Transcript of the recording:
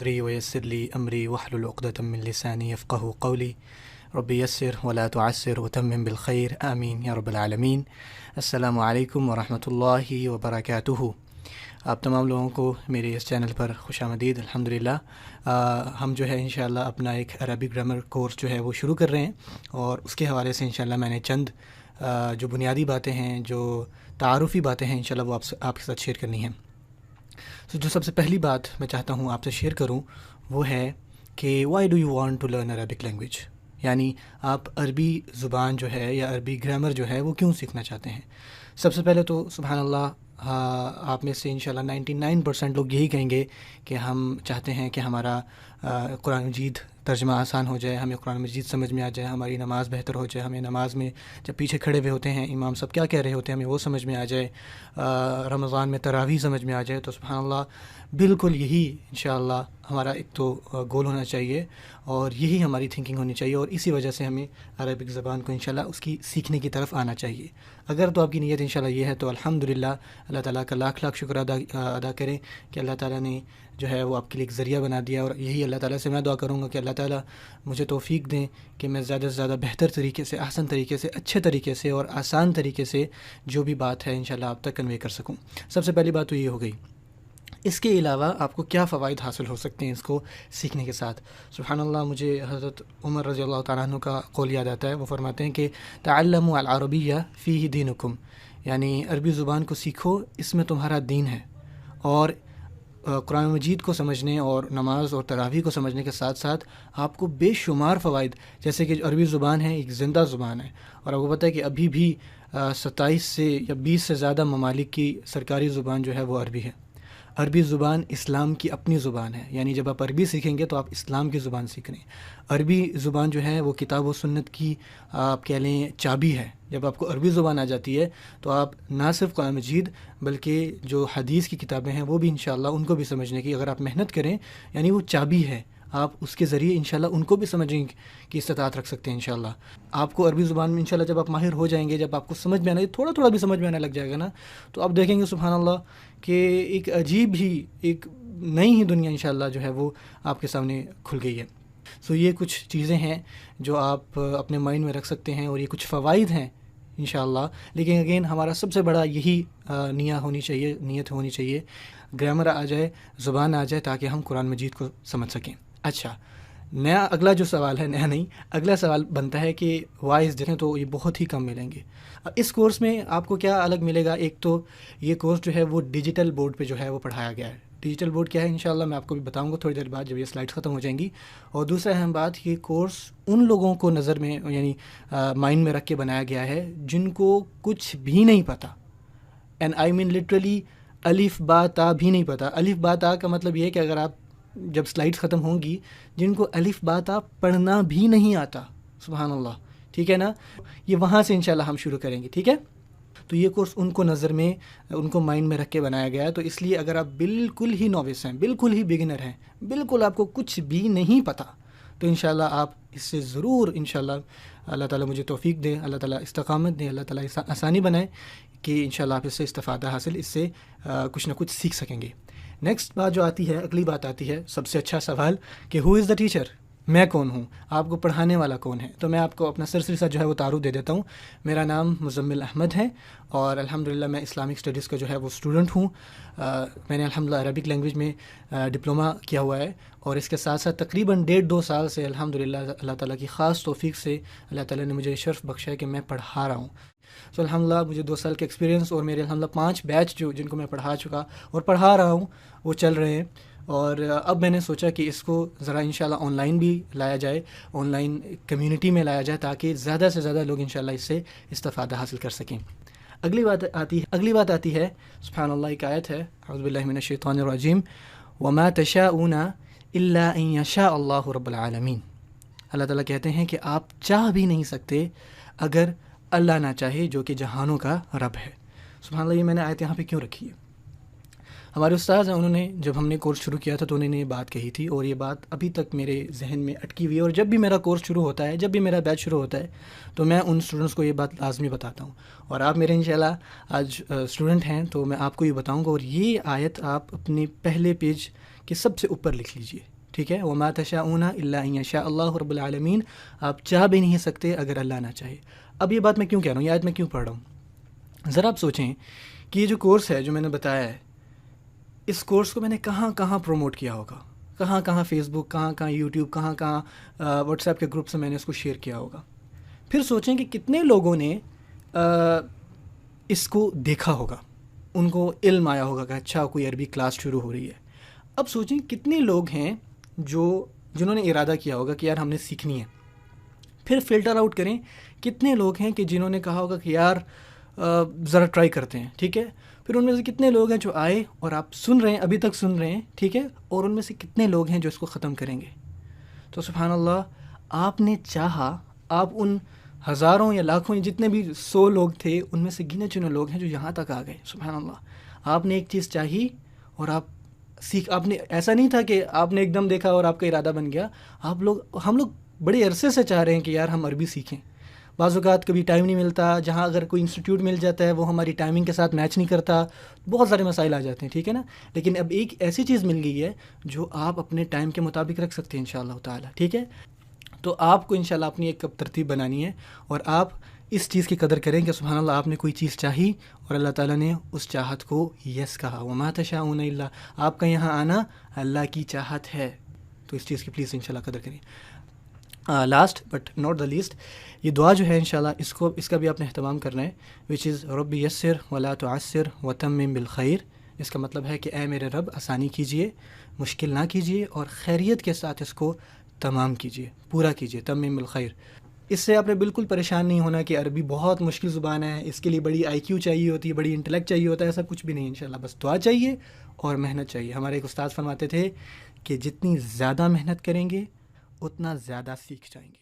صدری ویسر لی امری واحلل عقدۃ من لسانی یفقهوا قولی رب یسر ولا تعسر وتمم بالخیر آمین یا رب العالمین۔ السلام علیکم ورحمۃ اللہ وبرکاتہ۔ آپ تمام لوگوں کو میرے اس چینل پر خوش آمدید۔ الحمدللہ ہم جو ہے انشاءاللہ اپنا ایک عربی گرامر کورس جو ہے وہ شروع کر رہے ہیں، اور اس کے حوالے سے انشاءاللہ میں نے چند جو بنیادی باتیں ہیں، جو تعارفی باتیں ہیں، انشاءاللہ وہ آپ کے ساتھ شیئر کرنی ہیں۔ جو سب سے پہلی بات میں چاہتا ہوں آپ سے شیئر کروں وہ ہے کہ why do you want to learn Arabic language, یعنی آپ عربی زبان جو ہے یا عربی گرامر جو ہے وہ کیوں سیکھنا چاہتے ہیں۔ سب سے پہلے تو سبحان اللہ آپ میں سے انشاءاللہ 99% لوگ یہی کہیں گے کہ ہم چاہتے ہیں کہ ہمارا قرآن مجید ترجمہ آسان ہو جائے، ہمیں قرآن مجید سمجھ میں آ جائے، ہماری نماز بہتر ہو جائے، ہمیں نماز میں جب پیچھے کھڑے ہوئے ہوتے ہیں امام صاحب کیا کہہ رہے ہوتے ہیں ہمیں وہ سمجھ میں آ جائے، رمضان میں تراویح سمجھ میں آ جائے۔ تو سبحان اللہ بالکل یہی انشاءاللہ ہمارا ایک تو گول ہونا چاہیے، اور یہی ہماری تھنکنگ ہونی چاہیے، اور اسی وجہ سے ہمیں عربک زبان کو انشاءاللہ اس کی سیکھنے کی طرف آنا چاہیے۔ اگر تو آپ کی نیت انشاءاللہ یہ ہے تو الحمدللہ اللہ تعالیٰ کا لاکھ لاکھ شکر ادا کریں کہ اللہ تعالیٰ نے جو ہے وہ آپ کے لیے ایک ذریعہ بنا دیا، اور یہی اللہ تعالیٰ سے میں دعا کروں گا کہ اللہ تعالیٰ مجھے توفیق دیں کہ میں زیادہ سے زیادہ بہتر طریقے سے، احسن طریقے سے، اچھے طریقے سے اور آسان طریقے سے جو بھی بات ہے انشاءاللہ آپ تک کنوے کر سکوں۔ سب سے پہلی بات تو یہ ہو گئی۔ اس کے علاوہ آپ کو کیا فوائد حاصل ہو سکتے ہیں اس کو سیکھنے کے ساتھ؟ سبحان اللہ، مجھے حضرت عمر رضی اللہ تعالیٰ عنہ کا قول یاد آتا ہے۔ وہ فرماتے ہیں کہ تعلموا العربیہ فیہ دینکم، یعنی عربی زبان کو سیکھو، اس میں تمہارا دین ہے۔ اور قرآن مجید کو سمجھنے اور نماز اور تراویح کو سمجھنے کے ساتھ ساتھ آپ کو بے شمار فوائد، جیسے کہ عربی زبان ہے ایک زندہ زبان ہے، اور آپ کو پتہ ہے کہ ابھی بھی 27 سے یا 20 سے زیادہ ممالک کی سرکاری زبان جو ہے وہ عربی ہے۔ عربی زبان اسلام کی اپنی زبان ہے، یعنی جب آپ عربی سیکھیں گے تو آپ اسلام کی زبان سیکھ رہے ہیں۔ عربی زبان جو ہے وہ کتاب و سنت کی آپ کہہ لیں چابی ہے۔ جب آپ کو عربی زبان آ جاتی ہے تو آپ نہ صرف قرآن مجید بلکہ جو حدیث کی کتابیں ہیں وہ بھی انشاءاللہ ان کو بھی سمجھنے کی اگر آپ محنت کریں، یعنی وہ چابی ہے، آپ اس کے ذریعے انشاءاللہ ان کو بھی سمجھیں کی استطاعت رکھ سکتے ہیں انشاءاللہ۔ آپ کو عربی زبان میں انشاءاللہ جب آپ ماہر ہو جائیں گے، جب آپ کو سمجھ میں آنا، تھوڑا تھوڑا بھی سمجھ میں آنے لگ جائے گا نا، تو آپ دیکھیں گے سبحان اللہ کہ ایک عجیب ہی، ایک نئی ہی دنیا انشاءاللہ جو ہے وہ آپ کے سامنے کھل گئی ہے۔ سو یہ کچھ چیزیں ہیں جو آپ اپنے مائنڈ میں رکھ سکتے ہیں، اور یہ کچھ فوائد ہیں انشاءاللہ۔ لیکن اگین ہمارا سب سے بڑا یہی نیت ہونی چاہیے، گرامر آ جائے، زبان آ جائے، تاکہ ہم قرآن مجید کو سمجھ سکیں۔ اچھا، اگلا جو سوال ہے، نیا نہیں، اگلا سوال بنتا ہے کہ وائز دیکھیں تو یہ بہت ہی کم ملیں گے۔ اس کورس میں آپ کو کیا الگ ملے گا؟ ایک تو یہ کورس جو ہے وہ ڈیجیٹل بورڈ پہ جو ہے وہ پڑھایا گیا ہے۔ ڈیجیٹل بورڈ کیا ہے انشاءاللہ میں آپ کو بھی بتاؤں گا تھوڑی دیر بعد جب یہ سلائڈس ختم ہو جائیں گی۔ اور دوسرا اہم بات، یہ کورس ان لوگوں کو نظر میں یعنی مائنڈ میں رکھ کے بنایا گیا ہے جن کو کچھ بھی نہیں پتہ، اینڈ آئی مین لٹرلی الف با تا بھی نہیں پتہ۔ الف با تا کا مطلب یہ ہے کہ اگر آپ جب سلائڈس ختم ہوں گی، جن کو الف با تا پڑھنا بھی نہیں آتا، سبحان اللہ، ٹھیک ہے نا، یہ وہاں سے انشاءاللہ ہم شروع کریں گے، ٹھیک ہے۔ تو یہ کورس ان کو نظر میں، ان کو مائنڈ میں رکھ کے بنایا گیا ہے۔ تو اس لیے اگر آپ بالکل ہی نووس ہیں، بالکل ہی بگنر ہیں، بالکل آپ کو کچھ بھی نہیں پتہ، تو انشاءاللہ آپ اس سے ضرور انشاءاللہ اللہ تعالیٰ مجھے توفیق دے، اللہ تعالیٰ استقامت دے، اللہ تعالیٰ آسانی بنائے کہ انشاءاللہ آپ اس سے استفادہ حاصل، اس سے کچھ نہ کچھ سیکھ سکیں گے۔ نیکسٹ بات جو آتی ہے، اگلی بات آتی ہے، سب سے اچھا سوال کہ ہو از دا ٹیچر، میں کون ہوں، آپ کو پڑھانے والا کون ہے؟ تو میں آپ کو اپنا سرسری سا جو ہے وہ تعارف دے دیتا ہوں۔ میرا نام مزمل احمد ہے، اور الحمدللہ میں اسلامک اسٹڈیز کا جو ہے وہ اسٹوڈنٹ ہوں۔ میں نے الحمدللہ عربک لینگویج میں ڈپلومہ کیا ہوا ہے، اور اس کے ساتھ ساتھ تقریباً 1.5-2 سال سے الحمدللہ اللہ تعالیٰ کی خاص توفیق سے اللہ تعالیٰ نے مجھے شرف بخشا ہے کہ میں پڑھا رہا ہوں۔ سو الحمدللہ مجھے 2 سال کا ایکسپیرینس، اور میرے الحمدللہ 5 بیچ جن کو میں پڑھا چکا اور پڑھا رہا ہوں وہ چل رہے ہیں۔ اور اب میں نے سوچا کہ اس کو ذرا انشاءاللہ آن لائن بھی لایا جائے، آن لائن کمیونٹی میں لایا جائے، تاکہ زیادہ سے زیادہ لوگ انشاءاللہ اس سے استفادہ حاصل کر سکیں۔ اگلی بات آتی ہے سبحان اللہ، ایک آیت ہے، اعوذ باللہ من الشیطان الرجیم، وما تشاءون الا ان یشاء اللہ رب العالمین۔ اللہ تعالیٰ کہتے ہیں کہ آپ چاہ بھی نہیں سکتے اگر اللہ نہ چاہے، جو کہ جہانوں کا رب ہے۔ سبحان اللہ، یہ میں نے آیت یہاں پہ کیوں رکھی ہے؟ ہمارے استاذ ہیں، انہوں نے جب ہم نے کورس شروع کیا تھا تو انہوں نے یہ بات کہی تھی، اور یہ بات ابھی تک میرے ذہن میں اٹکی ہوئی ہے، اور جب بھی میرا کورس شروع ہوتا ہے، جب بھی میرا بیچ شروع ہوتا ہے، تو میں ان اسٹوڈنٹس کو یہ بات لازمی بتاتا ہوں۔ اور آپ میرے انشاءاللہ آج اسٹوڈنٹ ہیں تو میں آپ کو یہ بتاؤں گا، اور یہ آیت آپ اپنے پہلے پیج کہ سب سے اوپر لکھ لیجئے، ٹھیک ہے؟ وما تشاءون الا ان یشاء اللہ رب العالمین، آپ چاہ بھی نہیں سکتے اگر اللہ نہ چاہے۔ اب یہ بات میں کیوں کہہ رہا ہوں، یہ آیت میں کیوں پڑھ رہا ہوں؟ ذرا آپ سوچیں کہ یہ جو کورس ہے جو میں نے بتایا ہے، اس کورس کو میں نے کہاں کہاں پروموٹ کیا ہوگا، کہاں کہاں فیس بک، کہاں کہاں یوٹیوب، کہاں کہاں واٹس ایپ کے گروپ سے میں نے اس کو شیئر کیا ہوگا۔ پھر سوچیں کہ کتنے لوگوں نے اس کو دیکھا ہوگا، ان کو علم آیا ہوگا کہ اچھا کوئی عربی کلاس شروع ہو رہی ہے۔ اب سوچیں کتنے لوگ ہیں جنہوں نے ارادہ کیا ہوگا کہ یار ہم نے سیکھنی ہے۔ پھر فلٹر آؤٹ کریں کتنے لوگ ہیں کہ جنہوں نے کہا ہوگا کہ یار ذرا ٹرائی کرتے ہیں، ٹھیک ہے؟ پھر ان میں سے کتنے لوگ ہیں جو آئے اور آپ سن رہے ہیں، ابھی تک سن رہے ہیں، ٹھیک ہے؟ اور ان میں سے کتنے لوگ ہیں جو اس کو ختم کریں گے؟ تو سبحان اللہ، آپ نے چاہا، آپ ان ہزاروں یا لاکھوں یا جتنے بھی 100 لوگ تھے ان میں سے گنے چنے لوگ ہیں جو یہاں تک آ گئے۔ سبحان اللہ، آپ نے ایک چیز چاہی اور آپ نے ایسا نہیں تھا کہ آپ نے ایک دم دیکھا اور آپ کا ارادہ بن گیا۔ ہم لوگ بڑے عرصے سے چاہ رہے ہیں کہ یار ہم عربی سیکھیں، بعض اوقات کبھی ٹائم نہیں ملتا، جہاں اگر کوئی انسٹیٹیوٹ مل جاتا ہے وہ ہماری ٹائمنگ کے ساتھ میچ نہیں کرتا، بہت سارے مسائل آ جاتے ہیں، ٹھیک ہے نا؟ لیکن اب ایک ایسی چیز مل گئی ہے جو آپ اپنے ٹائم کے مطابق رکھ سکتے ہیں انشاءاللہ تعالی، ٹھیک ہے؟ تو آپ کو انشاءاللہ اپنی ایک ترتیب بنانی ہے اور آپ اس چیز کی قدر کریں کہ سبحان اللہ آپ نے کوئی چیز چاہی اور اللہ تعالیٰ نے اس چاہت کو یس کہا۔ وما تشاءون الا، آپ کا یہاں آنا اللہ کی چاہت ہے، تو اس چیز کی پلیز انشاءاللہ قدر کریں۔ Last but not the least, یہ دعا جو ہے انشاءاللہ اس کا بھی آپ نے اہتمام کرنا ہے، وچ از رب یسر ولا تعسر وتمم بالخیر۔ اس کا مطلب ہے کہ اے میرے رب آسانی کیجئے، مشکل نہ کیجئے، اور خیریت کے ساتھ اس کو تمام کیجئے، پورا کیجئے، تمم بالخیر۔ اس سے آپ نے بالکل پریشان نہیں ہونا کہ عربی بہت مشکل زبان ہے، اس کے لیے بڑی آئی کیو چاہیے ہوتی ہے، بڑی انٹلیکٹ چاہیے ہوتا ہے، ایسا کچھ بھی نہیں انشاءاللہ، بس دعا چاہیے اور محنت چاہیے۔ ہمارے ایک استاد فرماتے تھے کہ جتنی زیادہ محنت کریں گے اتنا زیادہ سیکھ جائیں گے۔